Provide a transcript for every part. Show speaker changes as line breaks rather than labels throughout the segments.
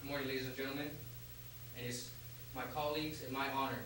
morning, ladies and gentlemen, and it's my colleagues and my honor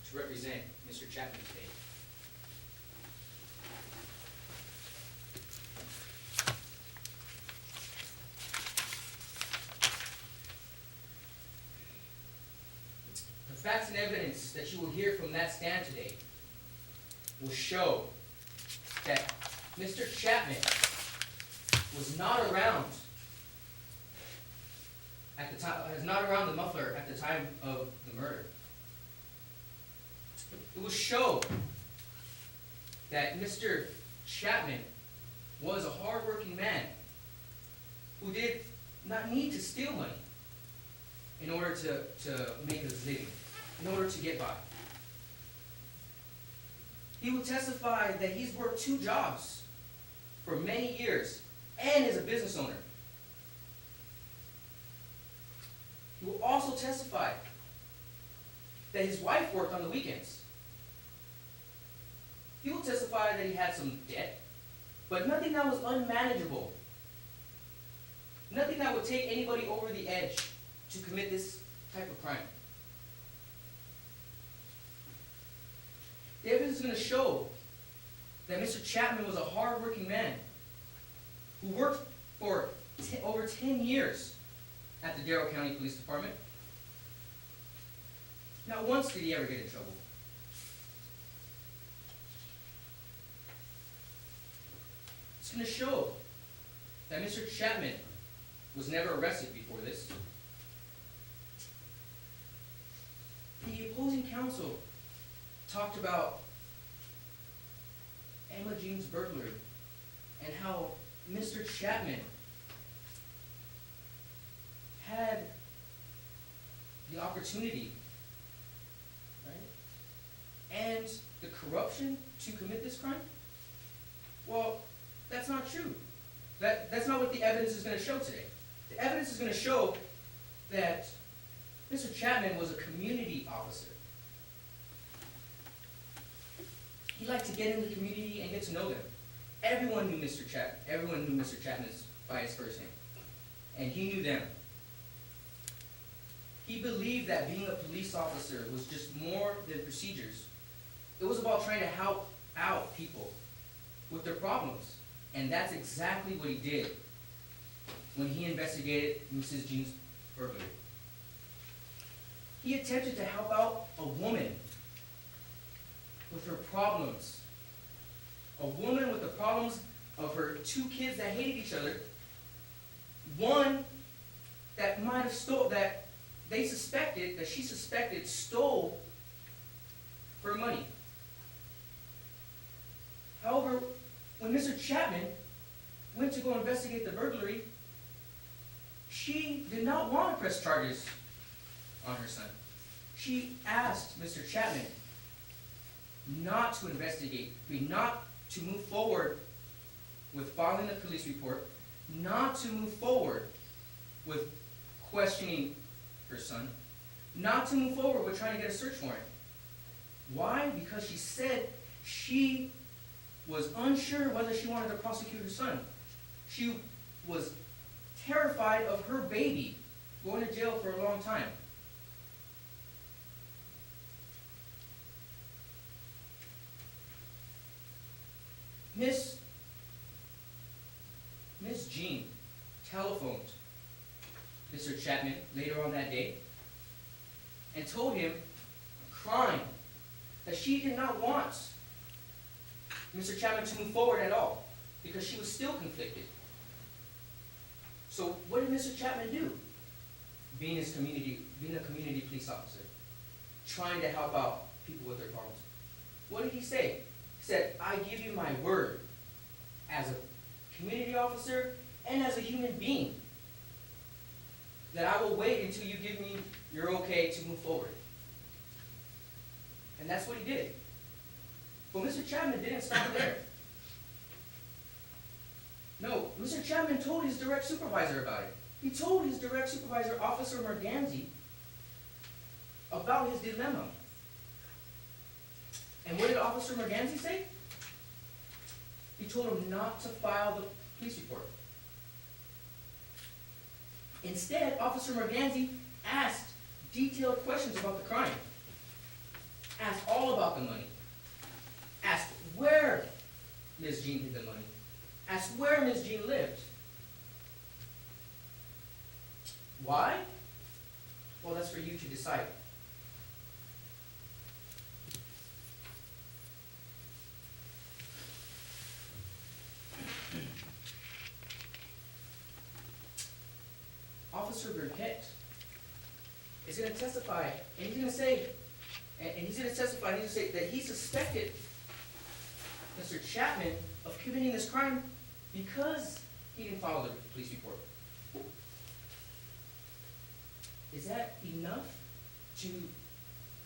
to represent Mr. Chapman today. The facts and evidence that you will hear from that stand today will show that Mr. Chapman was not around at the time, is not around the muffler at the time of the murder. It will show that Mr. Chapman was a hardworking man who did not need to steal money in order to make his living, in order to get by. He will testify that he's worked 2 jobs for many years and is a business owner. He will also testify that his wife worked on the weekends. He will testify that he had some debt, but nothing that was unmanageable. Nothing that would take anybody over the edge to commit this type of crime. The evidence is going to show that Mr. Chapman was a hardworking man who worked for over 10 years at the Darrell County Police Department. Not once did he ever get in trouble. It's going to show that Mr. Chapman was never arrested before this. The opposing counsel talked about Emma Jean's burglary and how Mr. Chapman had the opportunity, right, and the corruption to commit this crime. Well, that's not true. That's not what the evidence is going to show today. The evidence is going to show that Mr. Chapman was a community officer. He liked to get in the community and get to know them. Everyone knew Mr. Chapman. Everyone knew Mr. Chapman by his first name, and he knew them. He believed that being a police officer was just more than procedures. It was about trying to help out people with their problems, and that's exactly what he did when he investigated Mrs. Jean's burglary. He attempted to help out a woman with her problems. A woman with the problems of her 2 kids that hated each other. One that might have stole, that she suspected stole her money. However, when Mr. Chapman went to go investigate the burglary, she did not want to press charges on her son. She asked Mr. Chapman not to investigate, not to move forward with filing a police report, not to move forward with questioning her son, not to move forward with trying to get a search warrant. Why? Because she said she was unsure whether she wanted to prosecute her son. She was terrified of her baby going to jail for a long time. Miss Jean telephoned Mr. Chapman later on that day and told him, crying, that she did not want Mr. Chapman to move forward at all because she was still conflicted. So what did Mr. Chapman do? Being a community police officer, trying to help out people with their problems. What did he say? He said, I give you my word as a community officer and as a human being that I will wait until you give me your okay to move forward. And that's what he did. But Mr. Chapman didn't stop there. No, Mr. Chapman told his direct supervisor about it. He told his direct supervisor, Officer Merganzi, about his dilemma. And what did Officer Merganzi say? He told him not to file the police report. Instead, Officer Morganzi asked detailed questions about the crime, asked all about the money, asked where Ms. Jean hid the money, asked where Ms. Jean lived. Why? Well, that's for you to decide. Officer Burkett is going to testify, and he's going to say, that he suspected Mr. Chapman of committing this crime because he didn't file the police report. Is that enough to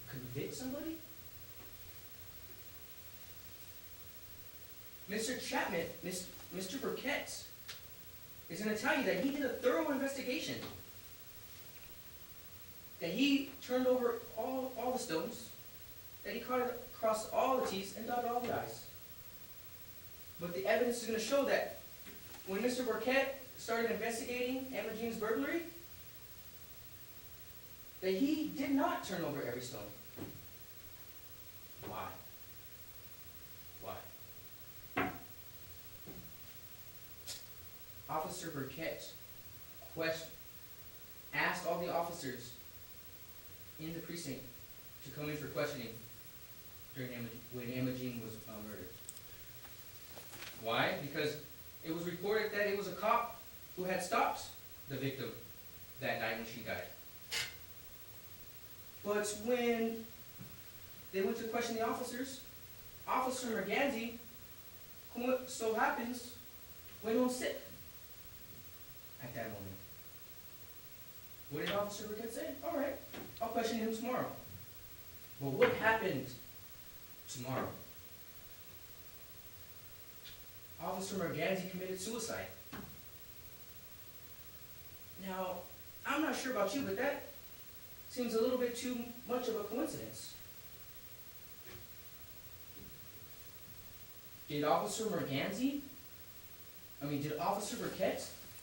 convict somebody? Mr. Chapman, Mr. Burkett, is going to tell you that he did a thorough investigation, that he turned over all the stones, that he crossed all the T's and dotted all the I's. But the evidence is going to show that when Mr. Burkett started investigating Emma Jean's burglary, that he did not turn over every stone. Why? Why? Officer Burkett asked all the officers in the precinct to come in for questioning when Emma Jean was murdered. Why? Because it was reported that it was a cop who had stopped the victim that night when she died. But when they went to question the officers, Officer Morganzi, who so happens, went home sick at that moment. What did Officer Burkett say? All right, I'll question him tomorrow. But what happened tomorrow? Officer Morganzi committed suicide. Now, I'm not sure about you, but that seems a little bit too much of a coincidence. Did Officer Burkett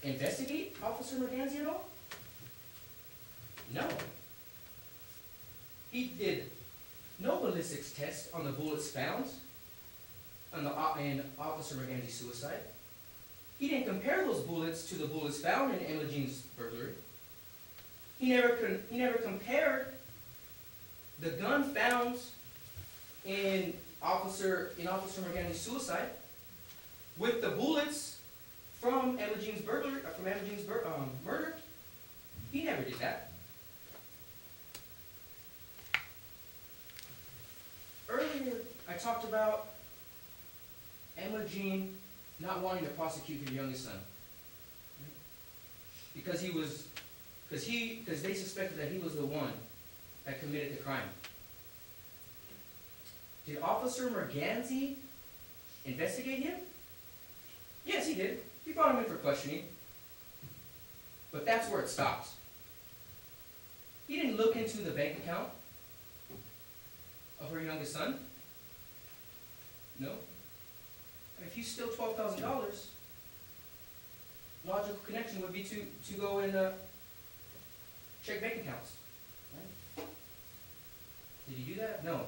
investigate Officer Morganzi at all? No. He did no ballistics test on the bullets found in Officer Morganzi's suicide. He didn't compare those bullets to the bullets found in Emma Jean's burglary. He never compared the gun found in Officer Morganzi's suicide with the bullets from Emma Jean's murder. He never did that. Earlier, I talked about Emma Jean not wanting to prosecute her youngest son because they suspected that he was the one that committed the crime. Did Officer Morganzi investigate him? Yes, he did. He brought him in for questioning. But that's where it stops. He didn't look into the bank account of her youngest son. No. And if you steal $12,000, logical connection would be to go and check bank accounts. Right? Did he do that? No.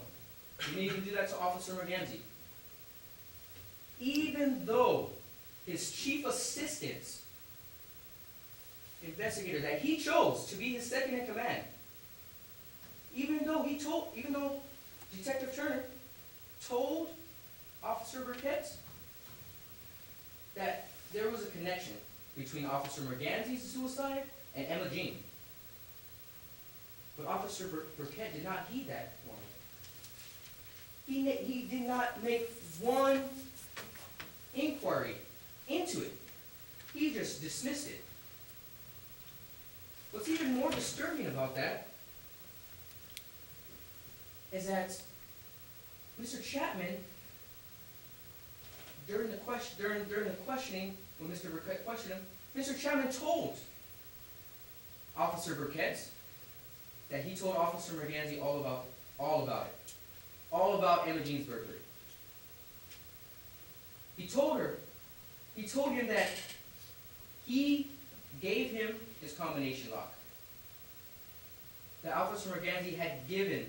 He didn't even do that to Officer Morganzi. Even though his chief assistant investigator that he chose to be his second in command, even though Detective Turner told Officer Burkett that there was a connection between Officer Morganzi's suicide and Emma Jean. But Officer Burkett did not heed that warning. He did not make one inquiry into it. He just dismissed it. What's even more disturbing about that is that Mr. Chapman, during the questioning, when Mr. Burkett questioned him, Mr. Chapman told Officer Burkett that he told Officer Morganzi all about it. All about Emma Jean's burglary. He told him that he gave him his combination lock. That Officer Morganzi had given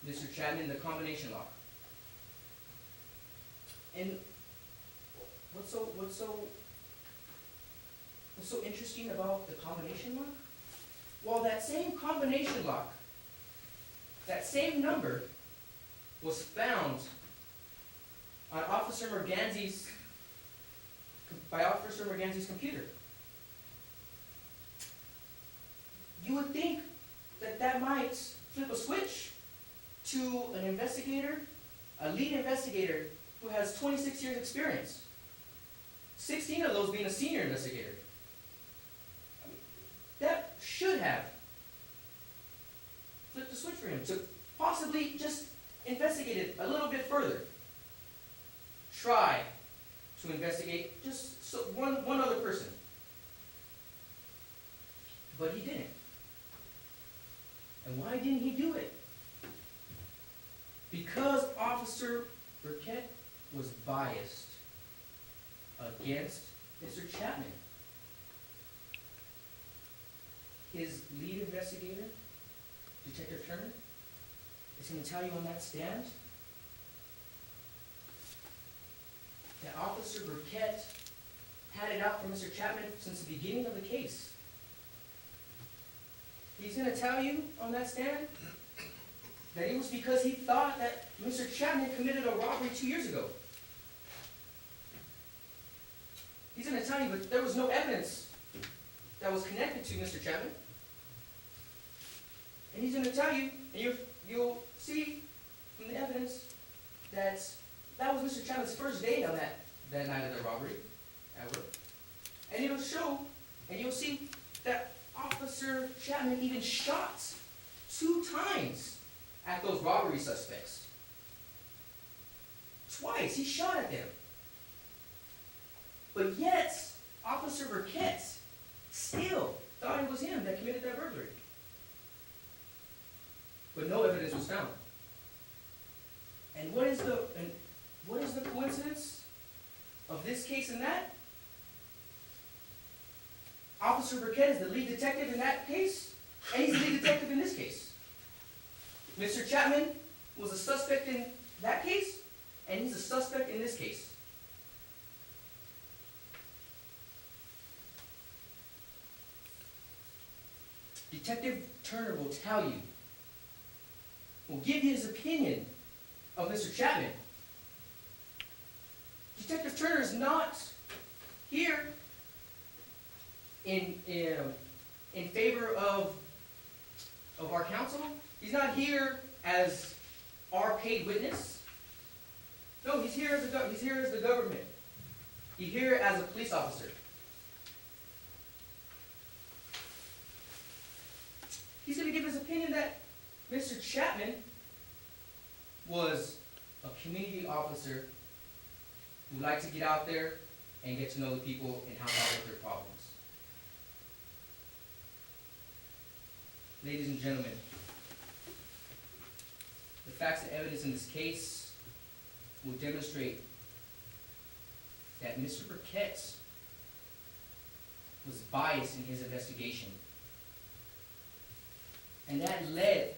Mr. Chapman the combination lock. And what's so interesting about the combination lock? Well, that same combination lock, that same number, was found on by Officer Morganzi's computer. You would think that that might flip a switch to an investigator, a lead investigator who has 26 years experience, 16 of those being a senior investigator. That should have flipped the switch for him to possibly just investigate it a little bit further. Try to investigate just one other person. But he didn't. And why didn't he do it? Because Officer Burkett was biased against Mr. Chapman. His lead investigator, Detective Turner, is going to tell you on that stand that Officer Burkett had it out for Mr. Chapman since the beginning of the case. He's going to tell you on that stand that it was because he thought that Mr. Chapman committed a robbery 2 years ago. He's going to tell you, but there was no evidence that was connected to Mr. Chapman. And he's going to tell you, and you'll see from the evidence that that was Mr. Chapman's first day on that night of the robbery at work. And it'll show, and you'll see that Officer Chapman even shot 2 times at those robbery suspects. Twice, he shot at them. But yet, Officer Burkett still thought it was him that committed that burglary. But no evidence was found. And what is the coincidence of this case and that? Officer Burkett is the lead detective in that case, and he's the lead detective in this case. Mr. Chapman was a suspect in that case, and he's a suspect in this case. Detective Turner will tell you, will give you his opinion of Mr. Chapman. Detective Turner is not here in favor of our counsel. He's not here as our paid witness. No, he's here as the government. He's here as a police officer. He's going to give his opinion that Mr. Chapman was a community officer who liked to get out there and get to know the people and help out with their problems. Ladies and gentlemen, the facts and evidence in this case will demonstrate that Mr. Burkett was biased in his investigation. And that led